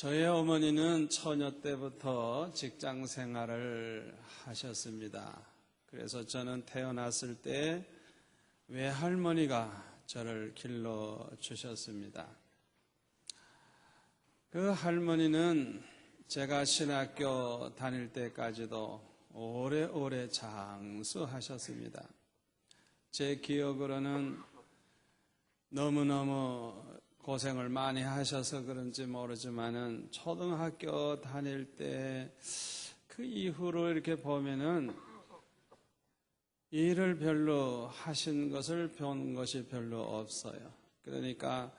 저희 어머니는 처녀 때부터 직장 생활을 하셨습니다. 그래서 저는 태어났을 때 외할머니가 저를 길러주셨습니다. 그 할머니는 제가 신학교 다닐 때까지도 오래오래 장수하셨습니다. 제 기억으로는 너무너무 고생을 많이 하셔서 그런지 모르지만은 초등학교 다닐 때 그 이후로 이렇게 보면은 일을 별로 하신 것을 본 것이 별로 없어요. 그러니까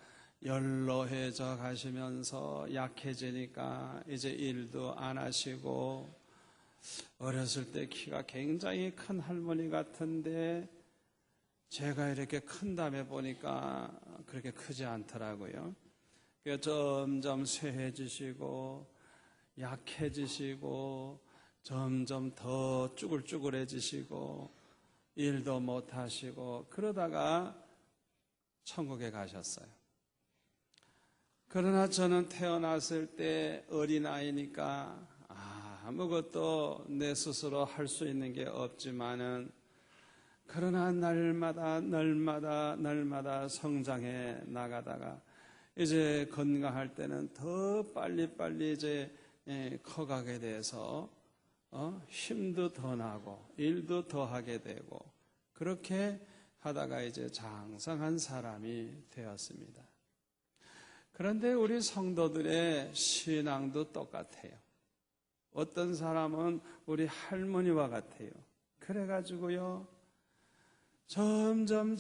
연로해져 가시면서 약해지니까 이제 일도 안 하시고, 어렸을 때 키가 굉장히 큰 할머니 같은데 제가 이렇게 큰 다음에 보니까 그렇게 크지 않더라고요. 점점 쇠해지시고 약해지시고 점점 더 쭈글쭈글해지시고 일도 못하시고 그러다가 천국에 가셨어요. 그러나 저는 태어났을 때 어린아이니까 아무것도 내 스스로 할 수 있는 게 없지만은, 그러나 날마다 성장해 나가다가 이제 건강할 때는 더 빨리빨리 이제 커가게 돼서 힘도 더 나고 일도 더 하게 되고, 그렇게 하다가 이제 장성한 사람이 되었습니다. 그런데 우리 성도들의 신앙도 똑같아요. 어떤 사람은 우리 할머니와 같아요. 그래가지고요, 점점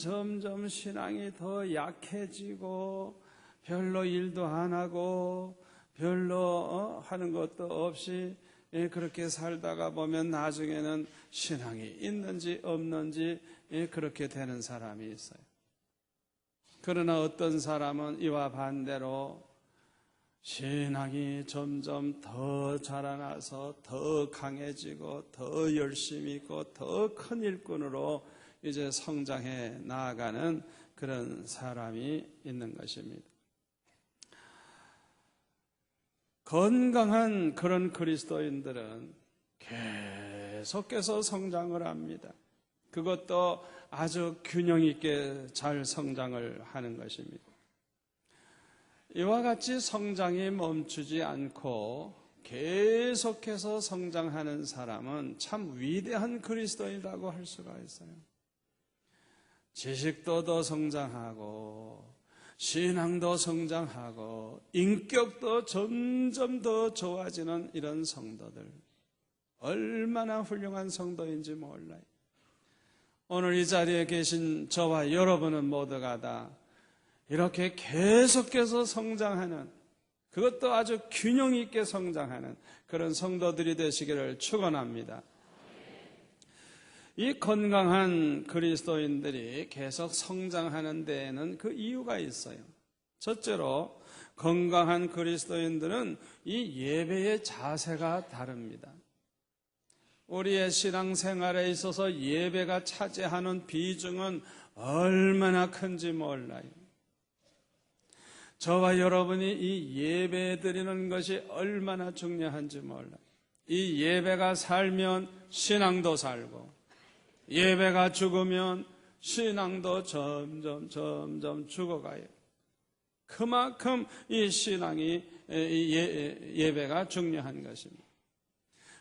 신앙이 더 약해지고 별로 일도 안 하고 별로 하는 것도 없이 그렇게 살다가 보면 나중에는 신앙이 있는지 없는지 그렇게 되는 사람이 있어요. 그러나 어떤 사람은 이와 반대로 신앙이 점점 더 자라나서 더 강해지고 더 열심히 있고 더 큰 일꾼으로 이제 성장해 나아가는 그런 사람이 있는 것입니다. 건강한 그런 그리스도인들은 계속해서 성장을 합니다. 그것도 아주 균형 있게 잘 성장을 하는 것입니다. 이와 같이 성장이 멈추지 않고 계속해서 성장하는 사람은 참 위대한 그리스도인이라고 할 수가 있어요. 지식도 더 성장하고 신앙도 성장하고 인격도 점점 더 좋아지는 이런 성도들, 얼마나 훌륭한 성도인지 몰라요. 오늘 이 자리에 계신 저와 여러분은 모두가 다 이렇게 계속해서 성장하는, 그것도 아주 균형 있게 성장하는 그런 성도들이 되시기를 축원합니다. 이 건강한 그리스도인들이 계속 성장하는 데에는 그 이유가 있어요. 첫째로, 건강한 그리스도인들은 이 예배의 자세가 다릅니다. 우리의 신앙생활에 있어서 예배가 차지하는 비중은 얼마나 큰지 몰라요. 저와 여러분이 이 예배 드리는 것이 얼마나 중요한지 몰라요. 이 예배가 살면 신앙도 살고, 예배가 죽으면 신앙도 점점 죽어가요. 그만큼 이 신앙이, 예배가 중요한 것입니다.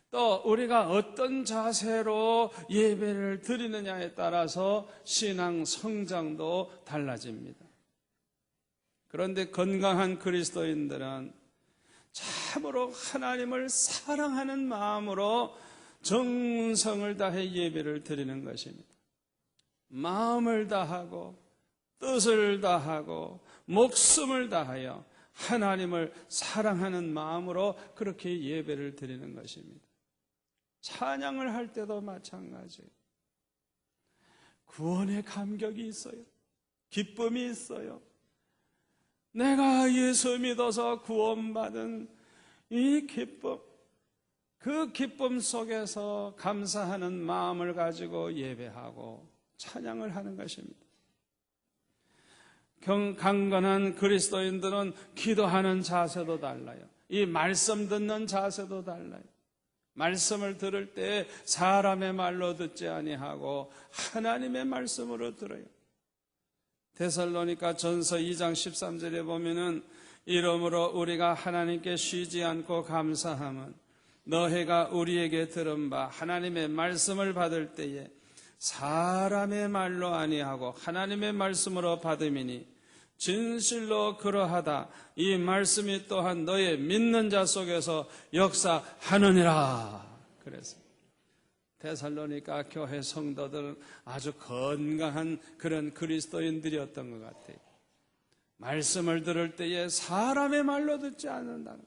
또 우리가 어떤 자세로 예배를 드리느냐에 따라서 신앙 성장도 달라집니다. 그런데 건강한 그리스도인들은 참으로 하나님을 사랑하는 마음으로 정성을 다해 예배를 드리는 것입니다. 마음을 다하고 뜻을 다하고 목숨을 다하여 하나님을 사랑하는 마음으로 그렇게 예배를 드리는 것입니다. 찬양을 할 때도 마찬가지예요. 구원의 감격이 있어요. 기쁨이 있어요. 내가 예수 믿어서 구원받은 이 기쁨, 그 기쁨 속에서 감사하는 마음을 가지고 예배하고 찬양을 하는 것입니다. 강건한 그리스도인들은 기도하는 자세도 달라요. 이 말씀 듣는 자세도 달라요. 말씀을 들을 때 사람의 말로 듣지 아니하고 하나님의 말씀으로 들어요. 데살로니가 전서 2장 13절에 보면은 이러므로 우리가 하나님께 쉬지 않고 감사함은 너희가 우리에게 들은 바 하나님의 말씀을 받을 때에 사람의 말로 아니하고 하나님의 말씀으로 받음이니 진실로 그러하다. 이 말씀이 또한 너의 믿는 자 속에서 역사하느니라. 그래서 데살로니가 교회 성도들은 아주 건강한 그런 그리스도인들이었던 것 같아요. 말씀을 들을 때에 사람의 말로 듣지 않는다는,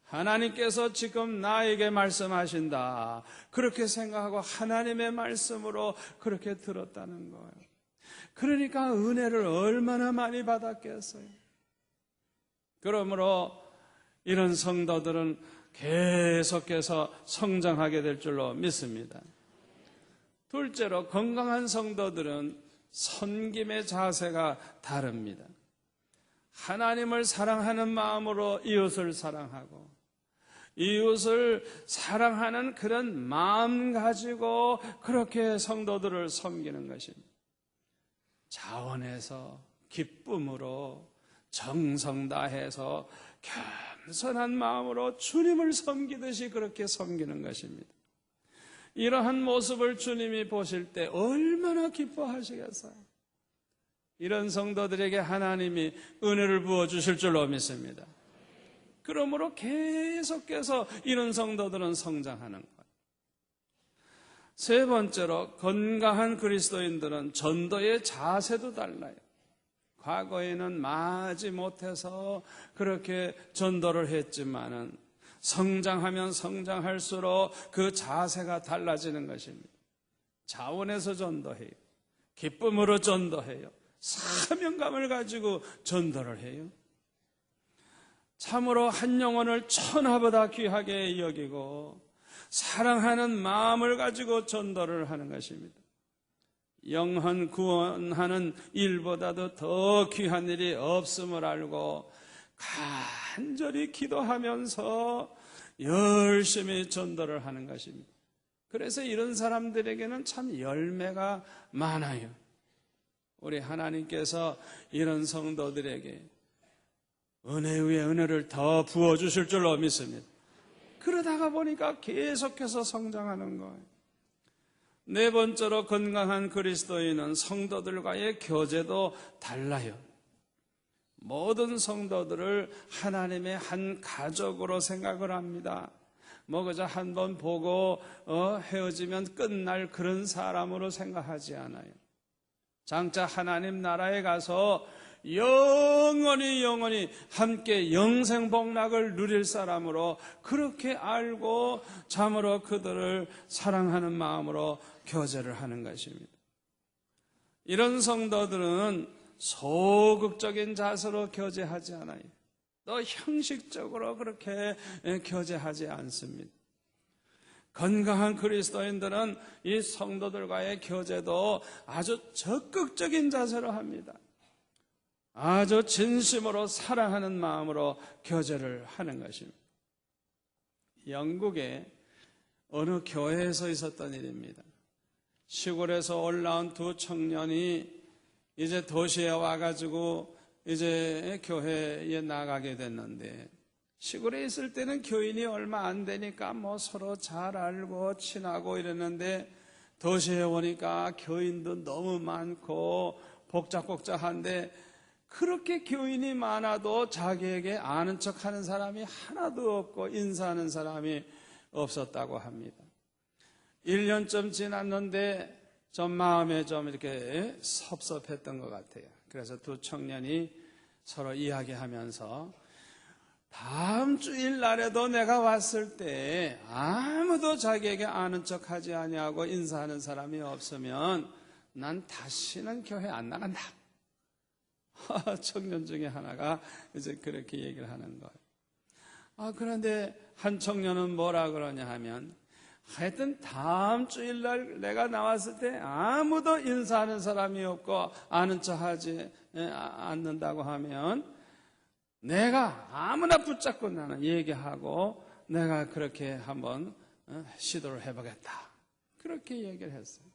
하나님께서 지금 나에게 말씀하신다, 그렇게 생각하고 하나님의 말씀으로 그렇게 들었다는 거예요. 그러니까 은혜를 얼마나 많이 받았겠어요. 그러므로 이런 성도들은 계속해서 성장하게 될 줄로 믿습니다. 둘째로, 건강한 성도들은 섬김의 자세가 다릅니다. 하나님을 사랑하는 마음으로 이웃을 사랑하고 이웃을 사랑하는 그런 마음 가지고 그렇게 성도들을 섬기는 것입니다. 자원해서 기쁨으로 정성 다해서 겸손한 마음으로 주님을 섬기듯이 그렇게 섬기는 것입니다. 이러한 모습을 주님이 보실 때 얼마나 기뻐하시겠어요. 이런 성도들에게 하나님이 은혜를 부어주실 줄로 믿습니다. 그러므로 계속해서 이런 성도들은 성장하는 것. 세 번째로, 건강한 그리스도인들은 전도의 자세도 달라요. 과거에는 마지 못해서 그렇게 전도를 했지만은 성장하면 성장할수록 그 자세가 달라지는 것입니다. 자원해서 전도해요. 기쁨으로 전도해요. 사명감을 가지고 전도를 해요. 참으로 한 영혼을 천하보다 귀하게 여기고 사랑하는 마음을 가지고 전도를 하는 것입니다. 영혼 구원하는 일보다도 더 귀한 일이 없음을 알고 간절히 기도하면서 열심히 전도를 하는 것입니다. 그래서 이런 사람들에게는 참 열매가 많아요. 우리 하나님께서 이런 성도들에게 은혜 위에 은혜를 더 부어주실 줄로 믿습니다. 그러다가 보니까 계속해서 성장하는 거예요. 네 번째로, 건강한 그리스도인은 성도들과의 교제도 달라요. 모든 성도들을 하나님의 한 가족으로 생각을 합니다. 그저 한번 보고 헤어지면 끝날 그런 사람으로 생각하지 않아요. 장차 하나님 나라에 가서 영원히 함께 영생복락을 누릴 사람으로 그렇게 알고 참으로 그들을 사랑하는 마음으로 교제를 하는 것입니다. 이런 성도들은 소극적인 자세로 교제하지 않아요. 또 형식적으로 그렇게 교제하지 않습니다. 건강한 그리스도인들은 이 성도들과의 교제도 아주 적극적인 자세로 합니다. 아주 진심으로 사랑하는 마음으로 교제를 하는 것입니다. 영국의 어느 교회에서 있었던 일입니다. 시골에서 올라온 두 청년이 이제 도시에 와가지고 이제 교회에 나가게 됐는데, 시골에 있을 때는 교인이 얼마 안 되니까 서로 잘 알고 친하고 이랬는데, 도시에 오니까 교인도 너무 많고 복잡한데, 그렇게 교인이 많아도 자기에게 아는 척하는 사람이 하나도 없고 인사하는 사람이 없었다고 합니다. 1년쯤 지났는데 좀 마음에 좀 이렇게 섭섭했던 것 같아요. 그래서 두 청년이 서로 이야기하면서 다음 주일 날에도 내가 왔을 때 아무도 자기에게 아는 척하지 아니하고 인사하는 사람이 없으면 난 다시는 교회 안 나간다. 청년 중에 하나가 이제 그렇게 얘기를 하는 거예요. 그런데 한 청년은 뭐라 그러냐 하면, 하여튼 다음 주일날 내가 나왔을 때 아무도 인사하는 사람이 없고 아는 척하지 않는다고 하면 내가 아무나 붙잡고 나는 얘기하고 내가 그렇게 한번 시도를 해보겠다. 그렇게 얘기를 했어요.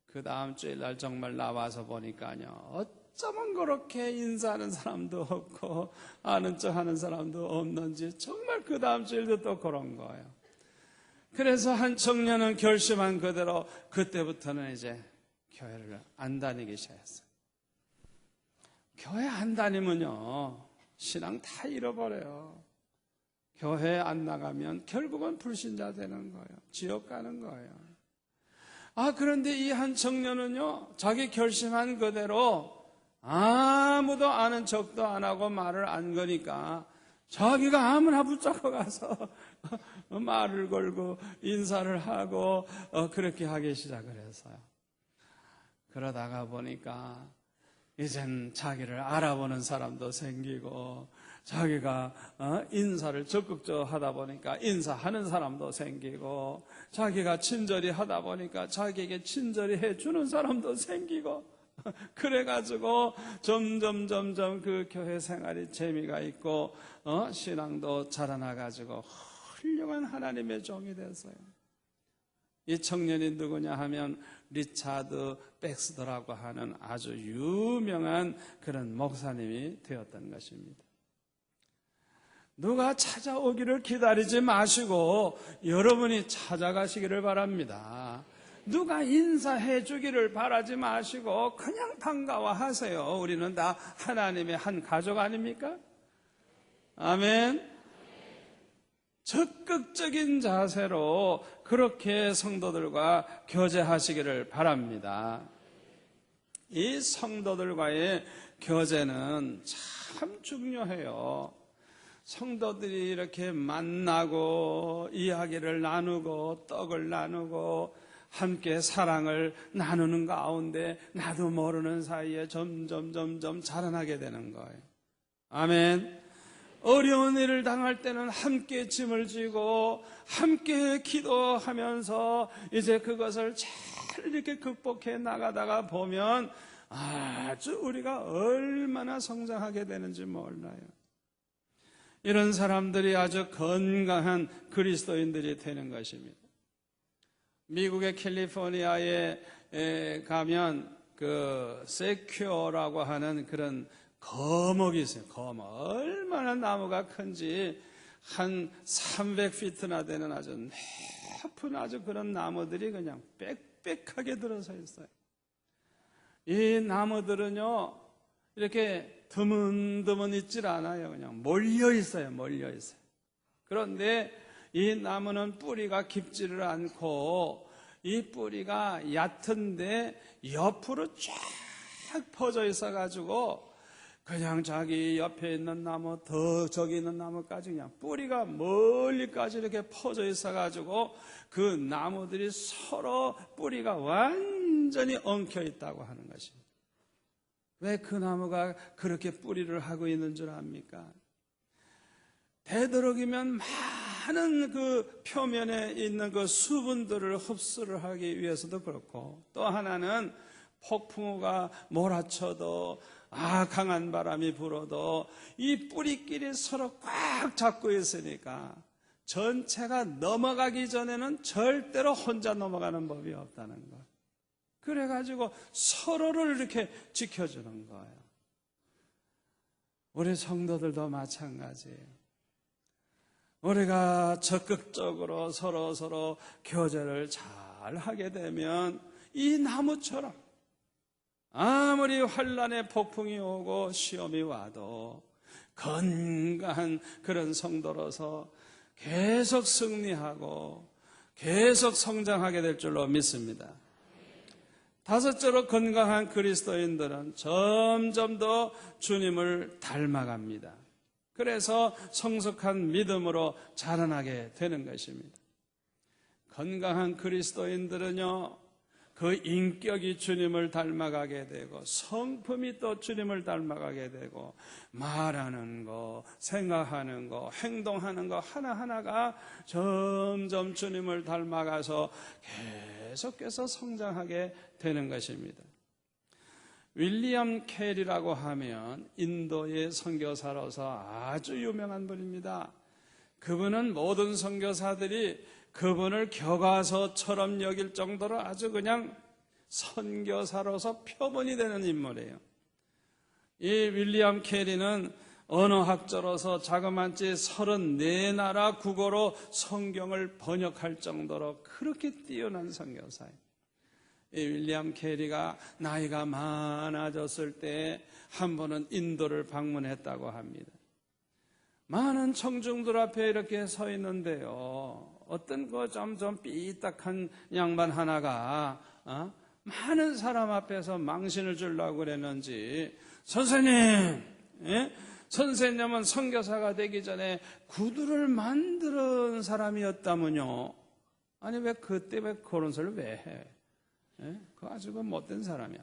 그 다음 주일날 정말 나와서 보니까요, 어쩌면 그렇게 인사하는 사람도 없고 아는 척 하는 사람도 없는지 정말 그 다음 주일도 또 그런 거예요. 그래서 한 청년은 결심한 그대로 그때부터는 이제 교회를 안 다니기 시작했어요. 교회 안 다니면요, 신앙 다 잃어버려요. 교회 안 나가면 결국은 불신자 되는 거예요. 지옥 가는 거예요. 그런데 이 한 청년은요, 자기 결심한 그대로 아무도 아는 척도 안 하고 말을 안 거니까 자기가 아무나 붙잡고 가서 말을 걸고 인사를 하고 그렇게 하기 시작을 했어요. 그러다가 보니까 이젠 자기를 알아보는 사람도 생기고 자기가 인사를 적극적으로 하다 보니까 인사하는 사람도 생기고 자기가 친절히 하다 보니까 자기에게 친절히 해주는 사람도 생기고 그래가지고 점점 그 교회 생활이 재미가 있고 신앙도 자라나가지고 훌륭한 하나님의 종이 됐어요. 이 청년이 누구냐 하면 리차드 백스더라고 하는 아주 유명한 그런 목사님이 되었던 것입니다. 누가 찾아오기를 기다리지 마시고 여러분이 찾아가시기를 바랍니다. 누가 인사해 주기를 바라지 마시고 그냥 반가워하세요. 우리는 다 하나님의 한 가족 아닙니까? 아멘. 적극적인 자세로 그렇게 성도들과 교제하시기를 바랍니다. 이 성도들과의 교제는 참 중요해요. 성도들이 이렇게 만나고 이야기를 나누고 떡을 나누고 함께 사랑을 나누는 가운데 나도 모르는 사이에 점점 자라나게 되는 거예요. 아멘. 어려운 일을 당할 때는 함께 짐을 지고 함께 기도하면서 이제 그것을 잘 이렇게 극복해 나가다가 보면 아주 우리가 얼마나 성장하게 되는지 몰라요. 이런 사람들이 아주 건강한 그리스도인들이 되는 것입니다. 미국의 캘리포니아에 가면 그 세큐어라고 하는 그런 거목이 있어요. 거목. 얼마나 나무가 큰지 한 300피트나 되는 아주 높은 아주 그런 나무들이 그냥 빽빽하게 들어서 있어요. 이 나무들은요, 이렇게 드문드문 있질 않아요. 그냥 몰려 있어요. 그런데 이 나무는 뿌리가 깊지를 않고 이 뿌리가 얕은데 옆으로 쫙 퍼져 있어가지고 그냥 자기 옆에 있는 나무, 더 저기 있는 나무까지 그냥 뿌리가 멀리까지 이렇게 퍼져 있어가지고 그 나무들이 서로 뿌리가 완전히 엉켜 있다고 하는 것입니다. 왜 그 나무가 그렇게 뿌리를 하고 있는 줄 압니까? 되도록이면 많은 그 표면에 있는 그 수분들을 흡수를 하기 위해서도 그렇고, 또 하나는 폭풍우가 몰아쳐도 강한 바람이 불어도 이 뿌리끼리 서로 꽉 잡고 있으니까 전체가 넘어가기 전에는 절대로 혼자 넘어가는 법이 없다는 것. 그래가지고 서로를 이렇게 지켜주는 거예요. 우리 성도들도 마찬가지예요. 우리가 적극적으로 서로 교제를 잘 하게 되면 이 나무처럼 아무리 환난의 폭풍이 오고 시험이 와도 건강한 그런 성도로서 계속 승리하고 계속 성장하게 될 줄로 믿습니다. 다섯째로, 건강한 그리스도인들은 점점 더 주님을 닮아갑니다. 그래서 성숙한 믿음으로 자라나게 되는 것입니다. 건강한 그리스도인들은요, 그 인격이 주님을 닮아가게 되고 성품이 또 주님을 닮아가게 되고 말하는 거, 생각하는 거, 행동하는 거 하나하나가 점점 주님을 닮아가서 계속해서 성장하게 되는 것입니다. 윌리엄 캐리라고 하면 인도의 선교사로서 아주 유명한 분입니다. 그분은 모든 선교사들이 그분을 교과서처럼 여길 정도로 아주 그냥 선교사로서 표본이 되는 인물이에요. 이 윌리엄 캐리는 언어학자로서 자그마치 34나라 국어로 성경을 번역할 정도로 그렇게 뛰어난 선교사예요. 이 윌리엄 캐리가 나이가 많아졌을 때 한 번은 인도를 방문했다고 합니다. 많은 청중들 앞에 이렇게 서 있는데요, 어떤 거 좀 삐딱한 양반 하나가 많은 사람 앞에서 망신을 주려고 그랬는지, 선생님, 선생님은 선교사가 되기 전에 구두를 만드는 사람이었다면요. 아니 왜 그때 왜 그런 소리를 왜 해? 그거 아주 못된 사람이야.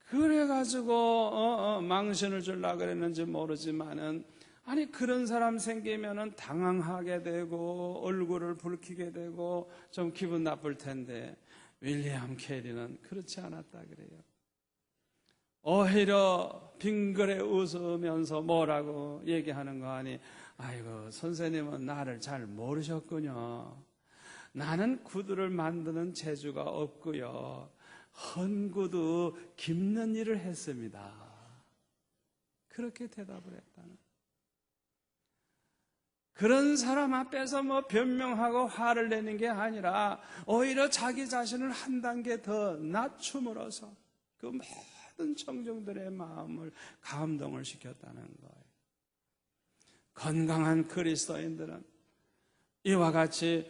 그래가지고 망신을 주려고 그랬는지 모르지만은, 아니 그런 사람 생기면은 당황하게 되고 얼굴을 붉히게 되고 좀 기분 나쁠 텐데, 윌리엄 캐리는 그렇지 않았다 그래요. 오히려 빙그레 웃으면서 뭐라고 얘기하는 거 아니, 아이고 선생님은 나를 잘 모르셨군요. 나는 구두를 만드는 재주가 없고요, 헌구두 깁는 일을 했습니다. 그렇게 대답을 했다는. 그런 사람 앞에서 변명하고 화를 내는 게 아니라 오히려 자기 자신을 한 단계 더 낮춤으로써 그 모든 청중들의 마음을 감동을 시켰다는 거예요. 건강한 그리스도인들은 이와 같이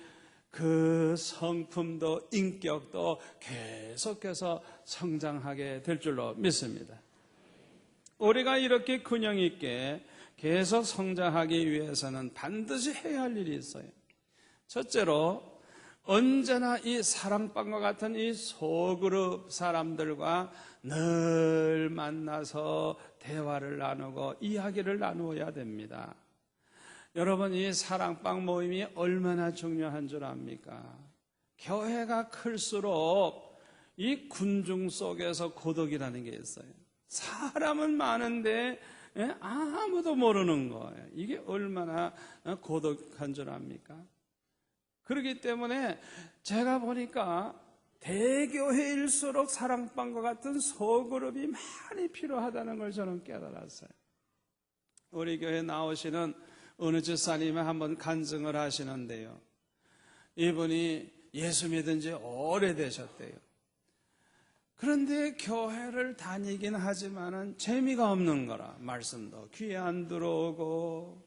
그 성품도 인격도 계속해서 성장하게 될 줄로 믿습니다. 우리가 이렇게 균형 있게 계속 성장하기 위해서는 반드시 해야 할 일이 있어요. 첫째로, 언제나 이 사랑방과 같은 이 소그룹 사람들과 늘 만나서 대화를 나누고 이야기를 나누어야 됩니다. 여러분, 이 사랑방 모임이 얼마나 중요한 줄 압니까? 교회가 클수록 이 군중 속에서 고독이라는 게 있어요. 사람은 많은데 아무도 모르는 거예요. 이게 얼마나 고독한 줄 압니까? 그렇기 때문에 제가 보니까 대교회일수록 사랑방과 같은 소그룹이 많이 필요하다는 걸 저는 깨달았어요. 우리 교회 나오시는 어느 집사님이 한번 간증을 하시는데요, 이분이 예수 믿은 지 오래되셨대요. 그런데 교회를 다니긴 하지만은 재미가 없는 거라, 말씀도 귀에 안 들어오고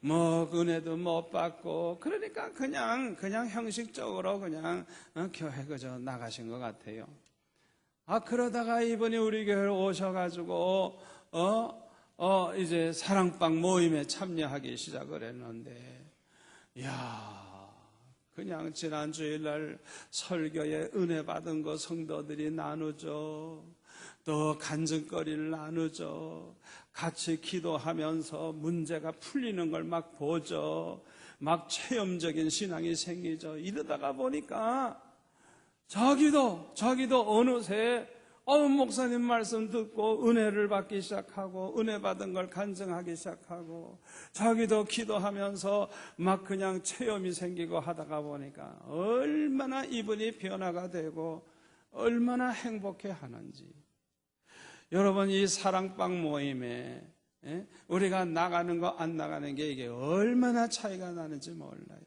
은혜도 못 받고, 그러니까 그냥 형식적으로 그냥 교회 그저 나가신 것 같아요. 그러다가 이분이 우리 교회에 오셔가지고 이제 사랑방 모임에 참여하기 시작을 했는데, 그냥 지난 주일날 설교에 은혜 받은 거 성도들이 나누죠. 또 간증거리를 나누죠. 같이 기도하면서 문제가 풀리는 걸 막 보죠. 막 체험적인 신앙이 생기죠. 이러다가 보니까 자기도 어느새 목사님 말씀 듣고 은혜를 받기 시작하고 은혜 받은 걸 간증하기 시작하고 자기도 기도하면서 막 그냥 체험이 생기고 하다가 보니까 얼마나 이분이 변화가 되고 얼마나 행복해 하는지. 여러분, 이 사랑방 모임에 우리가 나가는 거 안 나가는 게 이게 얼마나 차이가 나는지 몰라요.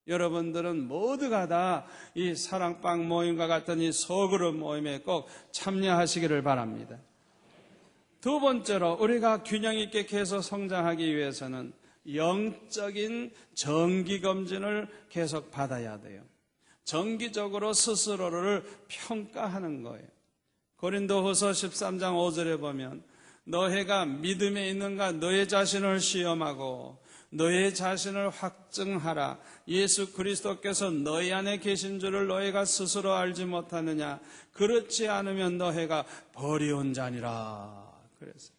여러분들은 모두가 다 이 사랑방 모임과 같은 이 소그룹 모임에 꼭 참여하시기를 바랍니다. 두 번째로, 우리가 균형 있게 계속 성장하기 위해서는 영적인 정기검진을 계속 받아야 돼요. 정기적으로 스스로를 평가하는 거예요. 고린도후서 13장 5절에 보면, 너희가 믿음에 있는가 너희 자신을 시험하고 너희 자신을 확증하라. 예수 그리스도께서 너희 안에 계신 줄을 너희가 스스로 알지 못하느냐. 그렇지 않으면 너희가 버리온 자니라. 그래서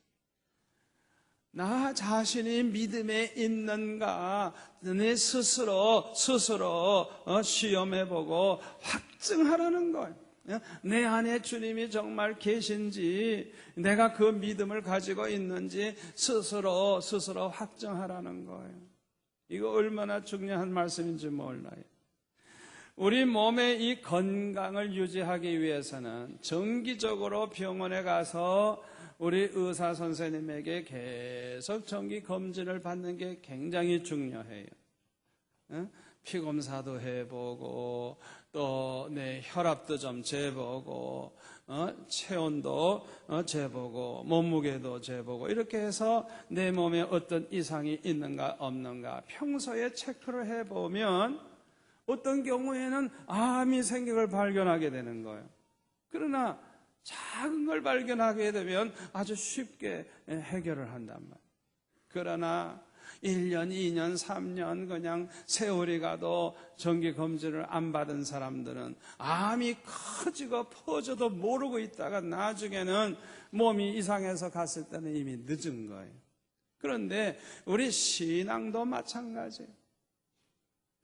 나 자신이 믿음에 있는가 내 스스로 시험해보고 확증하라는 거예요. 내 안에 주님이 정말 계신지, 내가 그 믿음을 가지고 있는지 스스로 확정하라는 거예요. 이거 얼마나 중요한 말씀인지 몰라요. 우리 몸의 이 건강을 유지하기 위해서는 정기적으로 병원에 가서 우리 의사 선생님에게 계속 정기 검진을 받는 게 굉장히 중요해요. 피 검사도 해보고 또 내 혈압도 좀 재보고 체온도 재보고 몸무게도 재보고 이렇게 해서 내 몸에 어떤 이상이 있는가 없는가 평소에 체크를 해보면 어떤 경우에는 암이 생긴 걸 발견하게 되는 거예요. 그러나 작은 걸 발견하게 되면 아주 쉽게 해결을 한단 말이에요. 그러나 1년, 2년, 3년 그냥 세월이 가도 정기검진을 안 받은 사람들은 암이 커지고 퍼져도 모르고 있다가 나중에는 몸이 이상해서 갔을 때는 이미 늦은 거예요. 그런데 우리 신앙도 마찬가지예요.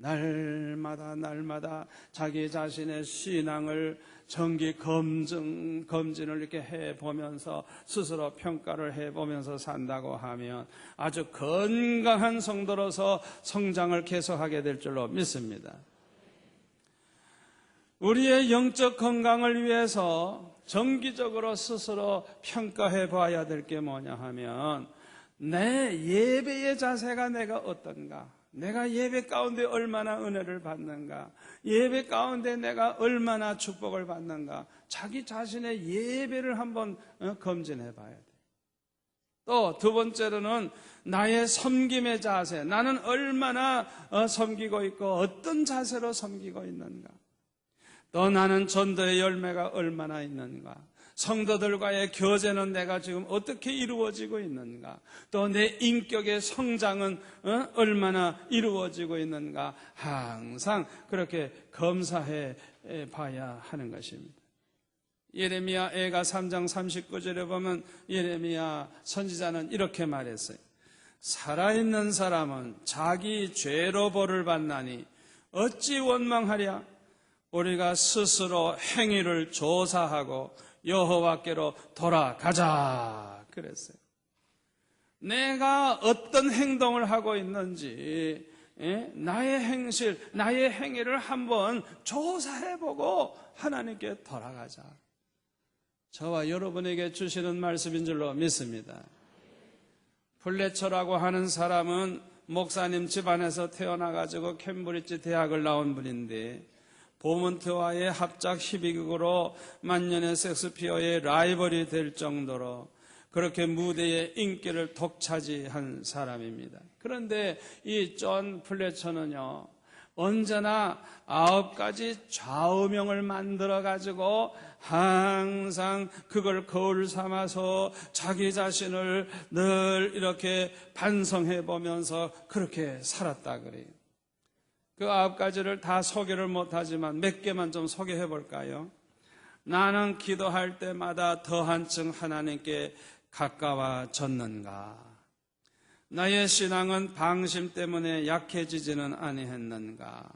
날마다 자기 자신의 신앙을 정기 검진을 이렇게 해보면서 스스로 평가를 해보면서 산다고 하면 아주 건강한 성도로서 성장을 계속하게 될 줄로 믿습니다. 우리의 영적 건강을 위해서 정기적으로 스스로 평가해 봐야 될 게 뭐냐 하면 내 예배의 자세가 내가 어떤가, 내가 예배 가운데 얼마나 은혜를 받는가, 예배 가운데 내가 얼마나 축복을 받는가, 자기 자신의 예배를 한번 검진해 봐야 돼. 또 두 번째로는 나의 섬김의 자세, 나는 얼마나 섬기고 있고 어떤 자세로 섬기고 있는가, 또 나는 전도의 열매가 얼마나 있는가, 성도들과의 교제는 내가 지금 어떻게 이루어지고 있는가, 또 내 인격의 성장은 얼마나 이루어지고 있는가, 항상 그렇게 검사해 봐야 하는 것입니다. 예레미야 애가 3장 39절에 보면 예레미야 선지자는 이렇게 말했어요. 살아있는 사람은 자기 죄로 벌을 받나니 어찌 원망하랴. 우리가 스스로 행위를 조사하고 여호와께로 돌아가자 그랬어요. 내가 어떤 행동을 하고 있는지 나의 행실, 나의 행위를 한번 조사해보고 하나님께 돌아가자. 저와 여러분에게 주시는 말씀인 줄로 믿습니다. 플래처라고 하는 사람은 목사님 집안에서 태어나가지고 캠브리지 대학을 나온 분인데 보먼트와의 합작 희비극으로 만년의 섹스피어의 라이벌이 될 정도로 그렇게 무대의 인기를 독차지한 사람입니다. 그런데 이 존 플래처는요, 언제나 9가지 좌우명을 만들어가지고 항상 그걸 거울 삼아서 자기 자신을 늘 이렇게 반성해 보면서 그렇게 살았다 그래요. 그 9가지를 다 소개를 못하지만 몇 개만 좀 소개해 볼까요? 나는 기도할 때마다 더 한층 하나님께 가까워졌는가? 나의 신앙은 방심 때문에 약해지지는 아니했는가?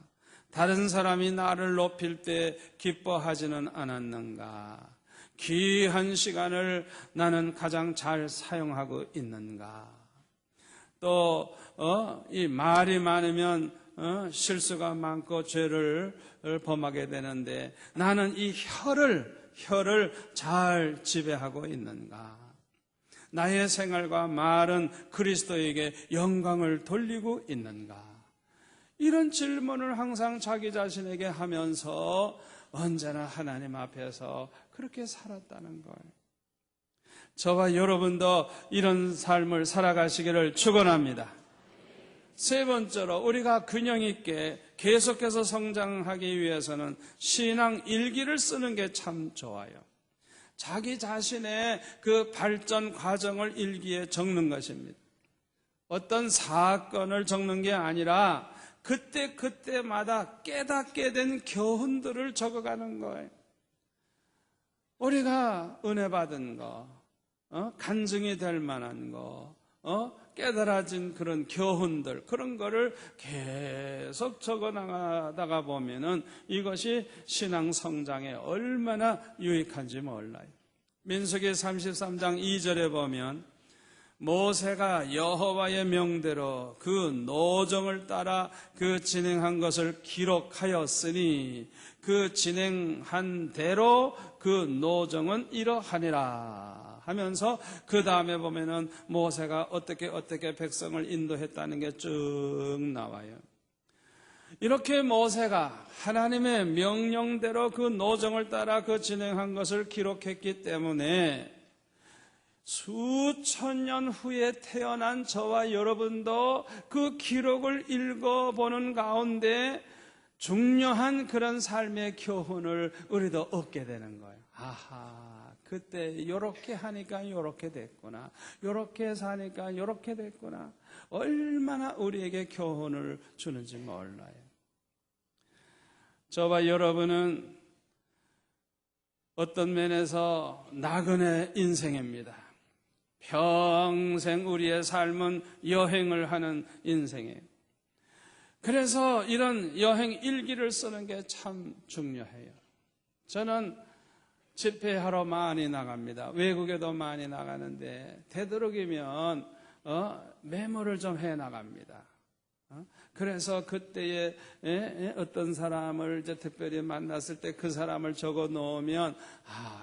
다른 사람이 나를 높일 때 기뻐하지는 않았는가? 귀한 시간을 나는 가장 잘 사용하고 있는가? 또 이 말이 많으면 실수가 많고 죄를 범하게 되는데 나는 이 혀를 잘 지배하고 있는가? 나의 생활과 말은 그리스도에게 영광을 돌리고 있는가? 이런 질문을 항상 자기 자신에게 하면서 언제나 하나님 앞에서 그렇게 살았다는 거예요. 저와 여러분도 이런 삶을 살아가시기를 축원합니다. 세 번째로 우리가 균형 있게 계속해서 성장하기 위해서는 신앙 일기를 쓰는 게 참 좋아요. 자기 자신의 그 발전 과정을 일기에 적는 것입니다. 어떤 사건을 적는 게 아니라 그때마다 깨닫게 된 교훈들을 적어가는 거예요. 우리가 은혜 받은 거, 간증이 될 만한 거, 깨달아진 그런 교훈들, 그런 거를 계속 적어 나가다가 보면은 이것이 신앙 성장에 얼마나 유익한지 몰라요. 민수기 33장 2절에 보면 모세가 여호와의 명대로 그 노정을 따라 그 진행한 것을 기록하였으니 그 진행한 대로 그 노정은 이러하니라 하면서 그 다음에 보면은 모세가 어떻게 백성을 인도했다는 게 쭉 나와요. 이렇게 모세가 하나님의 명령대로 그 노정을 따라 그 진행한 것을 기록했기 때문에 수천 년 후에 태어난 저와 여러분도 그 기록을 읽어보는 가운데 중요한 그런 삶의 교훈을 우리도 얻게 되는 거예요. 아하, 그때 요렇게 하니까 요렇게 됐구나, 요렇게 사니까 요렇게 됐구나. 얼마나 우리에게 교훈을 주는지 몰라요. 저와 여러분은 어떤 면에서 나그네 인생입니다. 평생 우리의 삶은 여행을 하는 인생이에요. 그래서 이런 여행 일기를 쓰는 게 참 중요해요. 저는 집회하러 많이 나갑니다. 외국에도 많이 나가는데 되도록이면 메모를 좀 해 나갑니다. 그래서 그때에 어떤 사람을 이제 특별히 만났을 때 그 사람을 적어 놓으면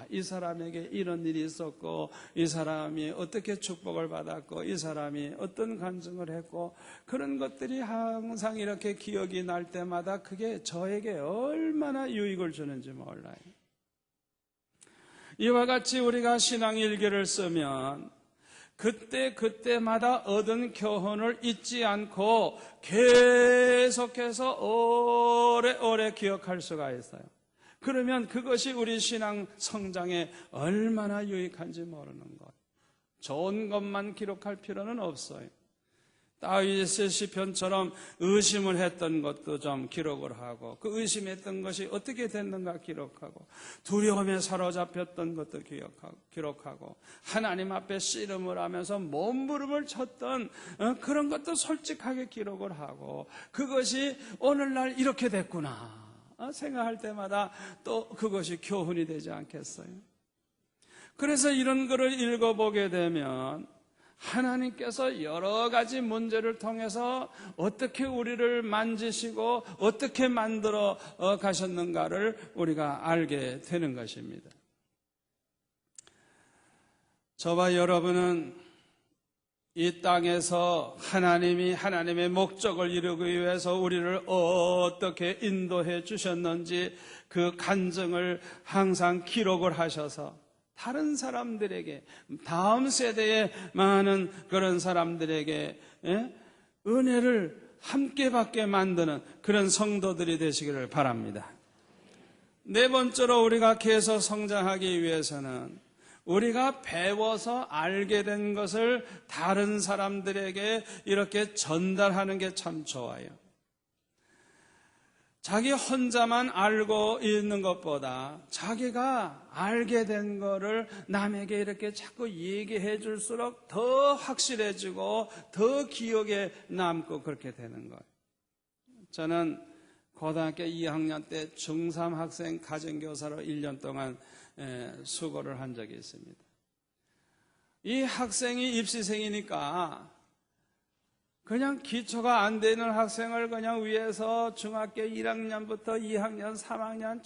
이 사람에게 이런 일이 있었고 이 사람이 어떻게 축복을 받았고 이 사람이 어떤 간증을 했고 그런 것들이 항상 이렇게 기억이 날 때마다 그게 저에게 얼마나 유익을 주는지 몰라요. 이와 같이 우리가 신앙일기를 쓰면 그때마다 얻은 교훈을 잊지 않고 계속해서 오래오래 기억할 수가 있어요. 그러면 그것이 우리 신앙 성장에 얼마나 유익한지 모르는 것. 좋은 것만 기록할 필요는 없어요. 다윗의 시편처럼 의심을 했던 것도 좀 기록을 하고 그 의심했던 것이 어떻게 됐는가 기록하고 두려움에 사로잡혔던 것도 기록하고 하나님 앞에 씨름을 하면서 몸부림을 쳤던 그런 것도 솔직하게 기록을 하고 그것이 오늘날 이렇게 됐구나 생각할 때마다 또 그것이 교훈이 되지 않겠어요? 그래서 이런 거를 읽어보게 되면 하나님께서 여러 가지 문제를 통해서 어떻게 우리를 만지시고 어떻게 만들어 가셨는가를 우리가 알게 되는 것입니다. 저와 여러분은 이 땅에서 하나님이 하나님의 목적을 이루기 위해서 우리를 어떻게 인도해 주셨는지 그 간증을 항상 기록을 하셔서 다른 사람들에게 다음 세대의 많은 그런 사람들에게 은혜를 함께 받게 만드는 그런 성도들이 되시기를 바랍니다. 네 번째로 우리가 계속 성장하기 위해서는 우리가 배워서 알게 된 것을 다른 사람들에게 이렇게 전달하는 게 참 좋아요. 자기 혼자만 알고 있는 것보다 자기가 알게 된 거를 남에게 이렇게 자꾸 얘기해 줄수록 더 확실해지고 더 기억에 남고 그렇게 되는 거예요. 저는 고등학교 2학년 때 중3 학생 가정교사로 1년 동안 수고를 한 적이 있습니다. 이 학생이 입시생이니까 그냥 기초가 안 되는 학생을 그냥 위에서 중학교 1학년부터 2학년, 3학년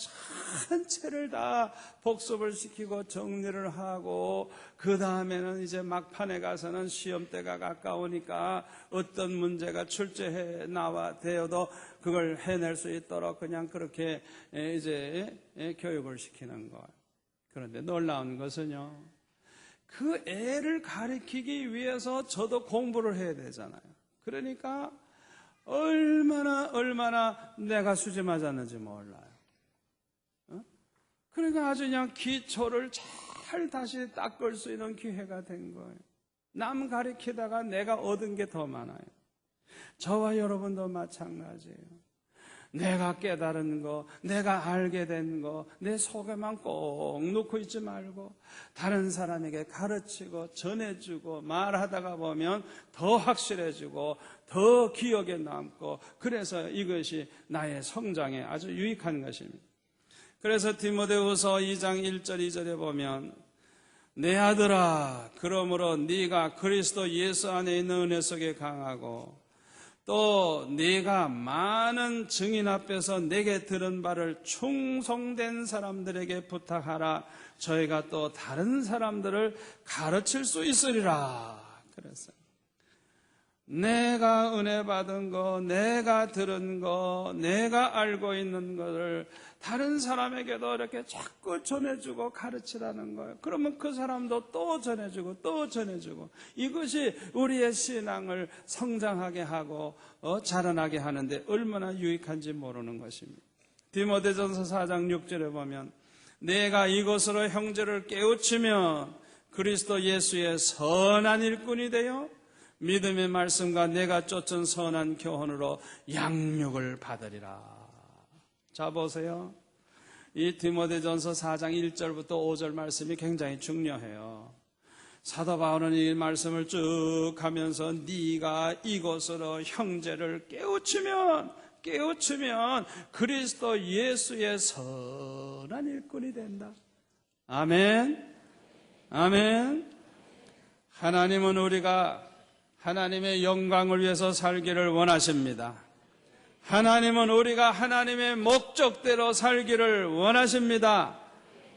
전체를 다 복습을 시키고 정리를 하고 그 다음에는 이제 막판에 가서는 시험때가 가까우니까 어떤 문제가 출제해 나와 되어도 그걸 해낼 수 있도록 그냥 그렇게 이제 교육을 시키는 거예요. 그런데 놀라운 것은요, 그 애를 가르치기 위해서 저도 공부를 해야 되잖아요. 그러니까 얼마나 내가 수지 맞았는지 몰라요. 그러니까 아주 그냥 기초를 잘 다시 닦을 수 있는 기회가 된 거예요. 남 가르치다가 내가 얻은 게 더 많아요. 저와 여러분도 마찬가지예요. 내가 깨달은 거, 내가 알게 된 거, 내 속에만 꼭 놓고 있지 말고 다른 사람에게 가르치고 전해주고 말하다가 보면 더 확실해지고 더 기억에 남고, 그래서 이것이 나의 성장에 아주 유익한 것입니다. 그래서 디모데후서 2장 1절 2절에 보면 내 아들아, 그러므로 네가 그리스도 예수 안에 있는 은혜 속에 강하고 또 네가 많은 증인 앞에서 내게 들은 바를 충성된 사람들에게 부탁하라. 저희가 또 다른 사람들을 가르칠 수 있으리라. 그랬어요. 내가 은혜 받은 거, 내가 들은 거, 내가 알고 있는 것을 다른 사람에게도 이렇게 자꾸 전해주고 가르치라는 거예요. 그러면 그 사람도 또 전해주고 또 전해주고, 이것이 우리의 신앙을 성장하게 하고 자라나게 하는데 얼마나 유익한지 모르는 것입니다. 디모데전서 4장 6절에 보면 내가 이것으로 형제를 깨우치면 그리스도 예수의 선한 일꾼이 되어 믿음의 말씀과 내가 쫓은 선한 교훈으로 양육을 받으리라. 자, 보세요. 이 디모데전서 4장 1절부터 5절 말씀이 굉장히 중요해요. 사도 바울은 이 말씀을 쭉 하면서 네가 이것으로 형제를 깨우치면 그리스도 예수의 선한 일꾼이 된다. 아멘. 아멘. 하나님은 우리가 하나님의 영광을 위해서 살기를 원하십니다. 하나님은 우리가 하나님의 목적대로 살기를 원하십니다.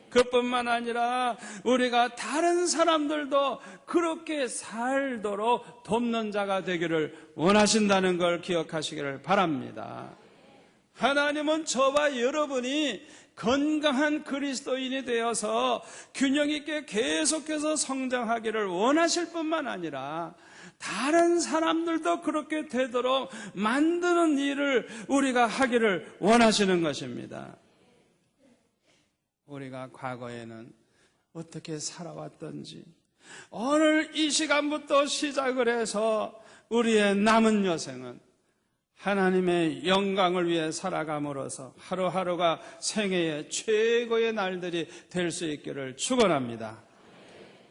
그뿐만 아니라 우리가 다른 사람들도 그렇게 살도록 돕는 자가 되기를 원하신다는 걸 기억하시기를 바랍니다. 하나님은 저와 여러분이 건강한 그리스도인이 되어서 균형 있게 계속해서 성장하기를 원하실 뿐만 아니라 다른 사람들도 그렇게 되도록 만드는 일을 우리가 하기를 원하시는 것입니다. 우리가 과거에는 어떻게 살아왔던지 오늘 이 시간부터 시작을 해서 우리의 남은 여생은 하나님의 영광을 위해 살아감으로써 하루하루가 생애의 최고의 날들이 될 수 있기를 축원합니다.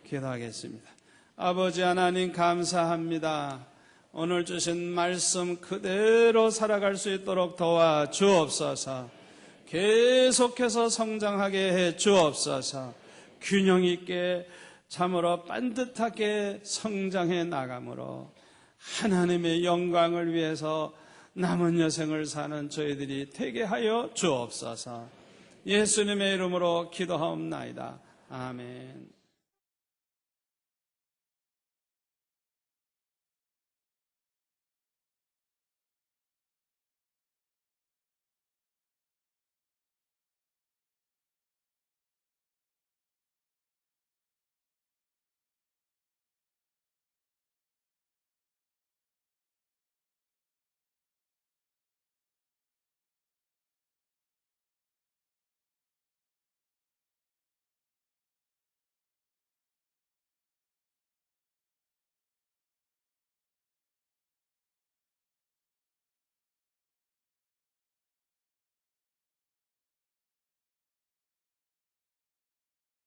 기도하겠습니다. 아버지 하나님, 감사합니다. 오늘 주신 말씀 그대로 살아갈 수 있도록 도와주옵소서. 계속해서 성장하게 해 주옵소서. 균형 있게 참으로 반듯하게 성장해 나감으로 하나님의 영광을 위해서 남은 여생을 사는 저희들이 되게 하여 주옵소서. 예수님의 이름으로 기도하옵나이다. 아멘.